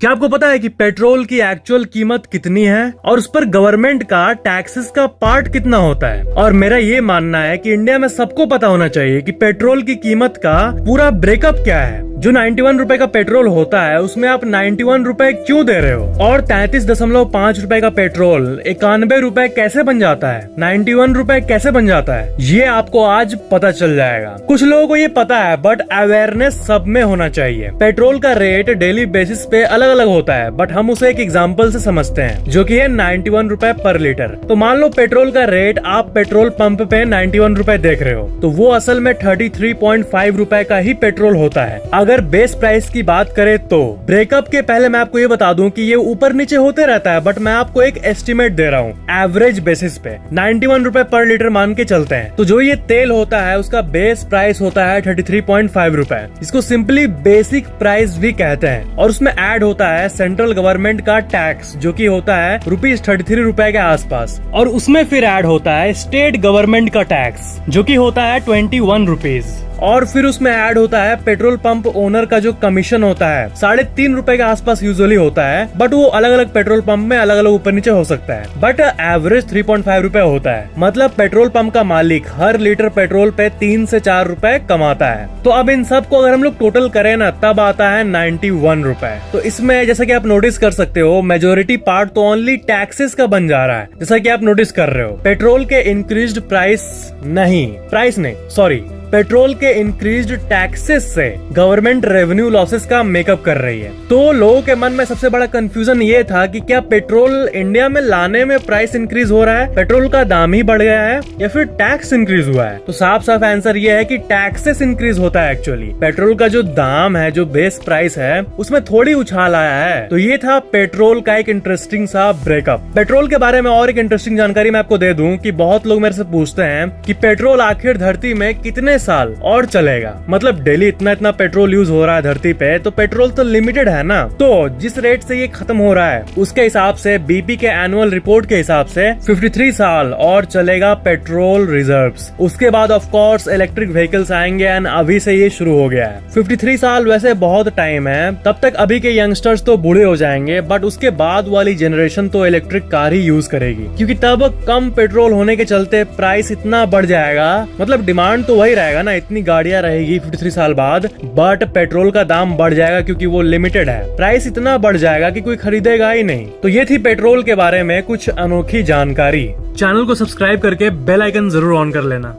क्या आपको पता है कि पेट्रोल की एक्चुअल कीमत कितनी है और उस पर गवर्नमेंट का टैक्सेस का पार्ट कितना होता है? और मेरा ये मानना है कि इंडिया में सबको पता होना चाहिए कि पेट्रोल की कीमत का पूरा ब्रेकअप क्या है। जो 91 रुपए का पेट्रोल होता है उसमें आप 91 रुपए क्यों दे रहे हो, और 33.5 रुपए का पेट्रोल 91 रुपए कैसे बन जाता है, 91 रुपए कैसे बन जाता है, ये आपको आज पता चल जाएगा। कुछ लोगों को ये पता है बट अवेयरनेस सब में होना चाहिए। पेट्रोल का रेट डेली बेसिस पे अलग अलग होता है बट हम उसे एक एग्जाम्पल से समझते हैं जो कि है 91 रुपए पर लीटर। तो मान लो पेट्रोल का रेट आप पेट्रोल पंप पे 91 रुपए देख रहे हो, तो वो असल में 33.5 रुपए का ही पेट्रोल होता है। अगर बेस प्राइस की बात करें तो ब्रेकअप के पहले मैं आपको ये बता दूं कि ये ऊपर नीचे होते रहता है, बट मैं आपको एक एस्टिमेट दे रहा हूँ एवरेज बेसिस पे 91 रुपए पर लीटर मान के चलते हैं। तो जो ये तेल होता है उसका बेस प्राइस होता है 33.5 रुपए, इसको सिंपली बेसिक प्राइस भी कहते हैं। और उसमें ऐड होता है सेंट्रल गवर्नमेंट का टैक्स जो कि होता है ₹33 रुपए के आसपास, और उसमें फिर ऐड होता है स्टेट गवर्नमेंट का टैक्स जो कि होता है 21 रुपीज, और फिर उसमें ऐड होता है पेट्रोल पंप ओनर का जो कमीशन होता है 3.5 रुपए के आसपास यूजुअली होता है, बट वो अलग अलग पेट्रोल पंप में अलग अलग ऊपर नीचे हो सकता है, बट एवरेज 3.5 रुपए होता है। मतलब पेट्रोल पंप का मालिक हर लीटर पेट्रोल पे 3 से 4 रुपए कमाता है। तो अब इन सब को अगर हम लोग टोटल करें ना तब आता है 91 रुपए। तो इसमें जैसा कि आप नोटिस कर सकते हो मेजोरिटी पार्ट तो ओनली टैक्सेस का बन जा रहा है, जैसा कि आप नोटिस कर रहे हो। पेट्रोल के इंक्रीज्ड प्राइस नहीं सॉरी पेट्रोल के इंक्रीज्ड टैक्सेस से गवर्नमेंट रेवेन्यू लॉसेस का मेकअप कर रही है। तो लोगों के मन में सबसे बड़ा कंफ्यूजन ये था कि क्या पेट्रोल इंडिया में लाने में प्राइस इंक्रीज हो रहा है, पेट्रोल का दाम ही बढ़ गया है, या फिर टैक्स इंक्रीज हुआ है? तो साफ साफ आंसर ये है कि टैक्सेस इंक्रीज होता है। एक्चुअली पेट्रोल का जो दाम है, जो बेस प्राइस है, उसमें थोड़ी उछाल आया है। तो ये था पेट्रोल का एक इंटरेस्टिंग सा ब्रेकअप। पेट्रोल के बारे में और एक इंटरेस्टिंग जानकारी मैं आपको दे दूं कि बहुत लोग मेरे से पूछते हैं कि पेट्रोल आखिर धरती में कितने साल और चलेगा। मतलब डेली इतना पेट्रोल यूज हो रहा है धरती पे, तो पेट्रोल तो लिमिटेड है ना। तो जिस रेट से ये खत्म हो रहा है उसके हिसाब से बीपी के एनुअल रिपोर्ट के हिसाब से 53 साल और चलेगा पेट्रोल रिजर्व्स। उसके बाद ऑफ कोर्स इलेक्ट्रिक व्हीकल्स आएंगे एंड अभी से ये शुरू हो गया है। 53 साल वैसे बहुत टाइम है, तब तक अभी के यंगस्टर्स तो बूढ़े हो जाएंगे, बट उसके बाद वाली जनरेशन तो इलेक्ट्रिक कार ही यूज करेगी, क्योंकि तब कम पेट्रोल होने के चलते प्राइस इतना बढ़ जाएगा। मतलब डिमांड तो वही रहेगा ना, इतनी गाड़ियां रहेगी 53 साल बाद, बट पेट्रोल का दाम बढ़ जाएगा क्योंकि वो लिमिटेड है। प्राइस इतना बढ़ जाएगा कि कोई खरीदेगा ही नहीं। तो ये थी पेट्रोल के बारे में कुछ अनोखी जानकारी। चैनल को सब्सक्राइब करके बेल आइकन जरूर ऑन कर लेना।